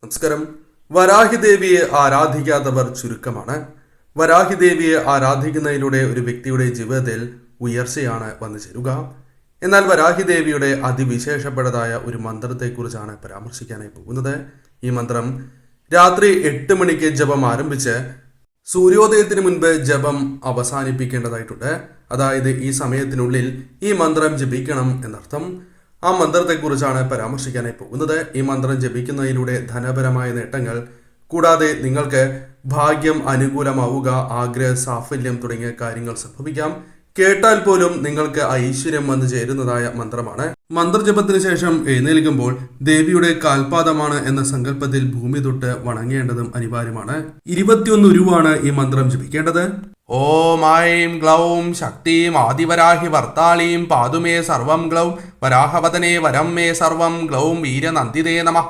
നമസ്കാരം. വരാഹിദേവിയെ ആരാധിക്കാത്തവർ ചുരുക്കമാണ്. വരാഹിദേവിയെ ആരാധിക്കുന്നതിലൂടെ ഒരു വ്യക്തിയുടെ ജീവിതത്തിൽ ഉയർച്ചയാണ് വന്നു ചേരുക. എന്നാൽ വരാഹിദേവിയുടെ അതിവിശേഷപ്പെട്ടതായ ഒരു മന്ത്രത്തെക്കുറിച്ചാണ് പരാമർശിക്കാനായി പോകുന്നത്. ഈ മന്ത്രം രാത്രി 8 മണിക്ക് ജപം ആരംഭിച്ച് സൂര്യോദയത്തിന് മുൻപ് ജപം അവസാനിപ്പിക്കേണ്ടതായിട്ടുണ്ട്. അതായത് ഈ സമയത്തിനുള്ളിൽ ഈ മന്ത്രം ജപിക്കണം എന്നർത്ഥം. ആ മന്ത്രത്തെക്കുറിച്ചാണ് പരാമർശിക്കാനായി പോകുന്നത്. ഈ മന്ത്രം ജപിക്കുന്നതിലൂടെ ധനപരമായ നേട്ടങ്ങൾ, കൂടാതെ നിങ്ങൾക്ക് ഭാഗ്യം അനുകൂലമാവുക, ആഗ്രഹ സാഫല്യം തുടങ്ങിയ കാര്യങ്ങൾ സംഭവിക്കാം. കേട്ടാൽ പോലും നിങ്ങൾക്ക് ഐശ്വര്യം വന്നു ചേരുന്നതായ മന്ത്രമാണ്. മന്ത്രജപത്തിന് ശേഷം എഴുന്നേൽക്കുമ്പോൾ ദേവിയുടെ കാൽപാദമാണ് എന്ന സങ്കല്പത്തിൽ ഭൂമി തൊട്ട് വണങ്ങേണ്ടതും അനിവാര്യമാണ്. 21 ഉരുവാണ് ഈ മന്ത്രം ജപിക്കേണ്ടത്. ഓം ഐം ഗ്ലൗം ശക്തിം ആദിവരാഹി വർത്താളീം പാതുമേ സർവം ഗ്ലൗം വരാഹവദനേ വരം മേ സർവം ഗ്ലൗം വീരനന്ദിതേ നമഃ.